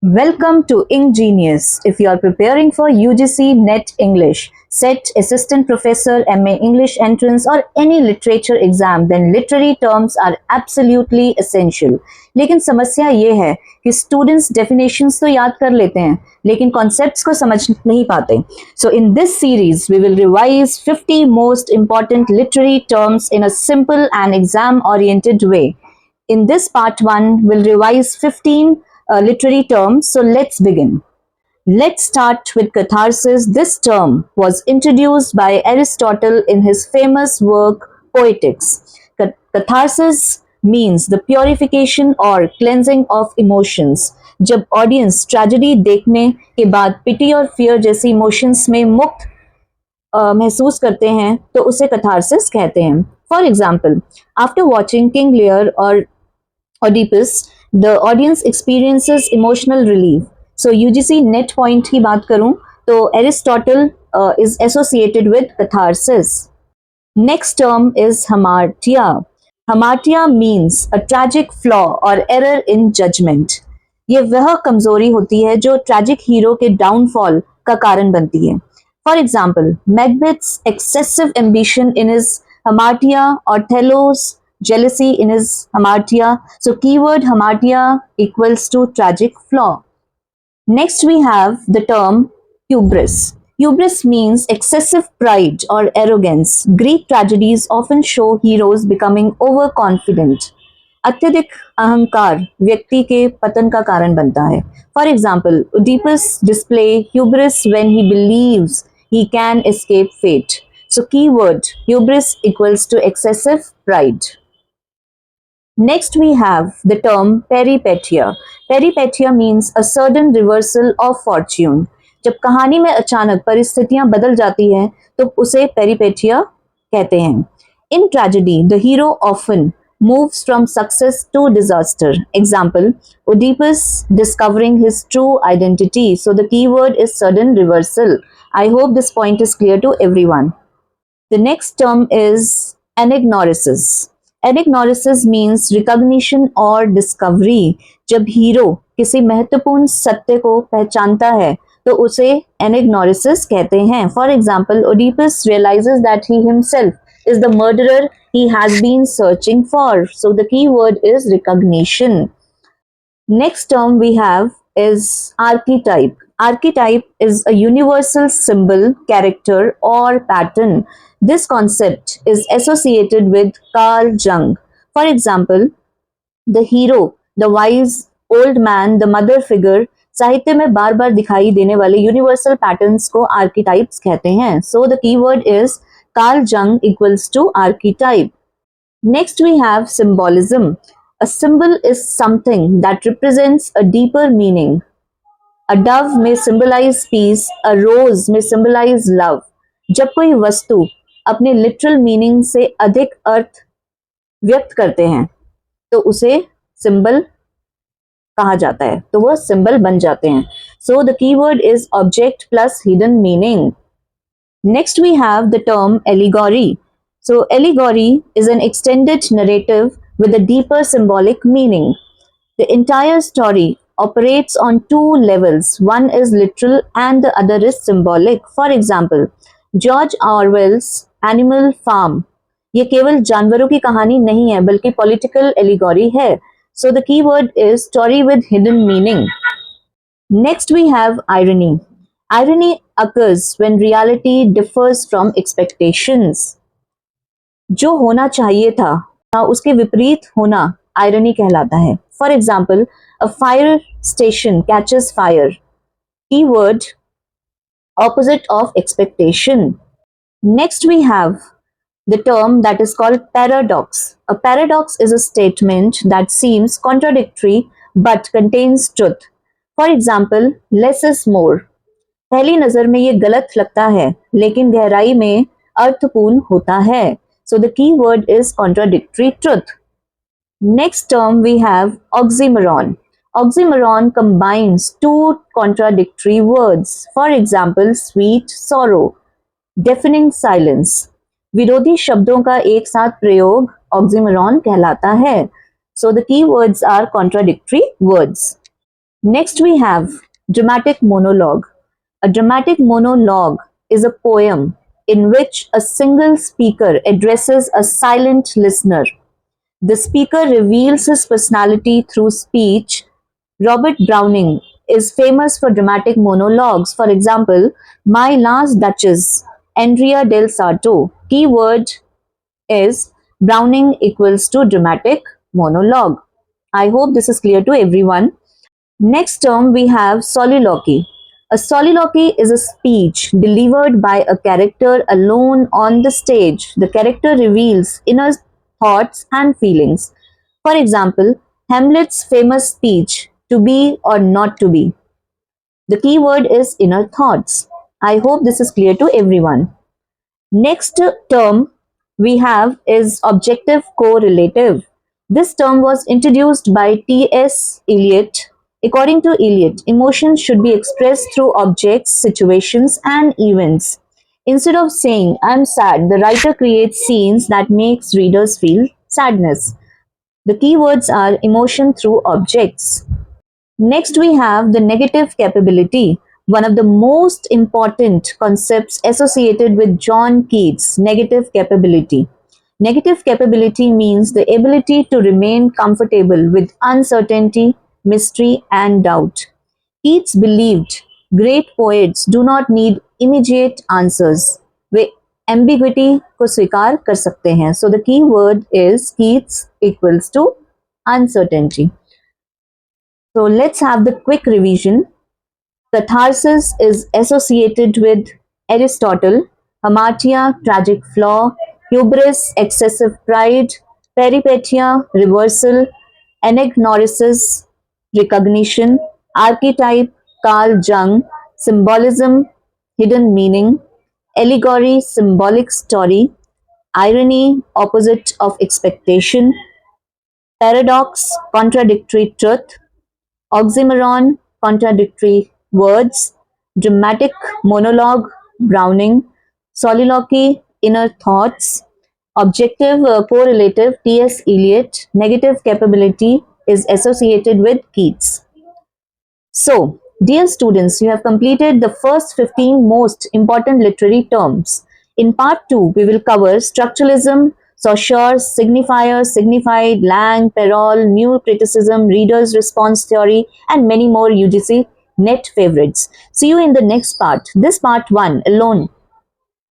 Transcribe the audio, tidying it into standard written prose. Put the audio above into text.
Welcome to Ingenious. If you are preparing for UGC NET English, SET Assistant Professor, MA English Entrance or any literature exam, then literary terms are absolutely essential. लेकिन समस्या ये है कि students definitions तो याद कर लेते हैं, लेकिन concepts को समझ नहीं पाते. So in this series, we will revise 50 most important literary terms in a simple and exam-oriented way. In this part 1, we'll revise 15 literary terms. So let's begin. Let's start with catharsis. This term was introduced by Aristotle in his famous work Poetics. Catharsis means the purification or cleansing of emotions. जब audience tragedy देखने के बाद पिटी और fear जैसी emotions में मुक्त महसूस करते हैं तो उसे कथारसिस कहते हैं. For example, after watching King Lear और Oedipus, the audience experiences emotional relief. So UGC net point की बात करूं तो Aristotle is associated with catharsis. Next term is hamartia. Hamartia means a tragic flaw or error in judgment. ये वह कमजोरी होती है जो ट्रैजिक हीरो के डाउनफॉल का कारण बनती है. For example, Macbeth's excessive ambition in his hamartia, Othello's jealousy in his hamartia. So keyword hamartia equals to tragic flaw. Next we have the term hubris. Hubris means excessive pride or arrogance. Greek tragedies often show heroes becoming overconfident. अत्यधिक अहंकार व्यक्ति के पतन का कारण बनता है. For example, Oedipus display hubris when he believes he can escape fate. So keyword hubris equals to excessive pride. Next we have the term peripetia. Peripetia means a sudden reversal of fortune. जब कहानी में अचानक परिस्थितियां बदल जाती हैं तो उसे peripetia कहते हैं. In tragedy, the hero often moves from success to disaster. Example, Oedipus discovering his true identity. So the keyword is sudden reversal. I hope this point is clear to everyone. The next term is anagnorisis. Anagnorisis means recognition or discovery. जब hero किसी महत्वपूर्ण सत्य को पहचानता है तो उसे anagnorisis कहते हैं. For example, Oedipus realizes that he himself is the murderer he has been searching for. So the key word is recognition. Next term we have is archetype. Archetype is a universal symbol, character or pattern. This concept is associated with Carl Jung. For example, the hero, the wise old man, the mother figure. साहित्य में बार बार दिखाई देने वाले universal patterns को आर्कीटाइप्स कहते हैं. So the keyword is Carl Jung equals to archetype. Next we have symbolism. A symbol is something that represents a deeper meaning. A dove may symbolize peace, a rose may symbolize love. जब कोई वस्तु अपने literal meaning से अधिक अर्थ व्यक्त करते हैं तो उसे सिंबल कहा जाता है, तो वह सिंबल बन जाते हैं. So the keyword is object plus hidden meaning. Next we have the term allegory. So allegory is an extended narrative with a deeper symbolic meaning. The entire story operates on two levels. One is literal and the other is symbolic. For example, George Orwell's Animal Farm. ये केवल जानवरों की कहानी नहीं है बल्कि political allegory है. So the keyword is story with hidden meaning. Next we have irony. Irony occurs when reality differs from expectations. जो होना चाहिए था उसके विपरीत होना आयरनी कहलाता है. For example, a fire station catches fire. Keyword opposite of expectation. Next we have the term that is called paradox. A paradox is a statement that seems contradictory but contains truth. For example, less is more. पहली नजर में ये गलत लगता है लेकिन गहराई में अर्थपूर्ण होता है. So the key word is contradictory truth. Next term we have oxymoron. Oxymoron combines two contradictory words. For example, sweet sorrow, deafening silence. विरोधी शब्दों का एक साथ प्रयोग oxymoron कहलाता है. So the key words are contradictory words. Next, we have dramatic monologue. A dramatic monologue is a poem in which a single speaker addresses a silent listener. The speaker reveals his personality through speech. Robert Browning is famous for dramatic monologues. For example, My Last Duchess, Andrea del Sarto. Keyword is Browning equals to dramatic monologue. I hope this is clear to everyone. Next term we have soliloquy. A soliloquy is a speech delivered by a character alone on the stage. The character reveals inner thoughts and feelings. For example, Hamlet's famous speech, To be or not to be. The key word is inner thoughts. I hope this is clear to everyone. Next term we have is objective correlative. This term was introduced by T.S. Eliot. According to Eliot, emotions should be expressed through objects, situations, and events. Instead of saying I'm sad, the writer creates scenes that makes readers feel sadness. The keywords are emotion through objects. Next, we have the negative capability, one of the most important concepts associated with John Keats, negative capability. Negative capability means the ability to remain comfortable with uncertainty, mystery, and doubt. Keats believed great poets do not need immediate answers. Way ambiguity को स्वीकार कर सकते हैं. So the key word is Keats equals to uncertainty. So let's have the quick revision. Catharsis is associated with Aristotle, hamartia, tragic flaw, hubris, excessive pride, peripetia, reversal, anagnorisis, recognition, archetype, Carl Jung, symbolism, hidden meaning, allegory, symbolic story, irony, opposite of expectation, paradox, contradictory truth, oxymoron, contradictory words, dramatic monologue, Browning, soliloquy, inner thoughts, objective correlative, T.S. Eliot, negative capability is associated with Keats. So, dear students, you have completed the first 15 most important literary terms. In part 2, we will cover structuralism, Saussure, signifier, signified, Lang, Perrault, new criticism, reader's response theory, and many more UGC net favorites. See you in the next part. This part 1 alone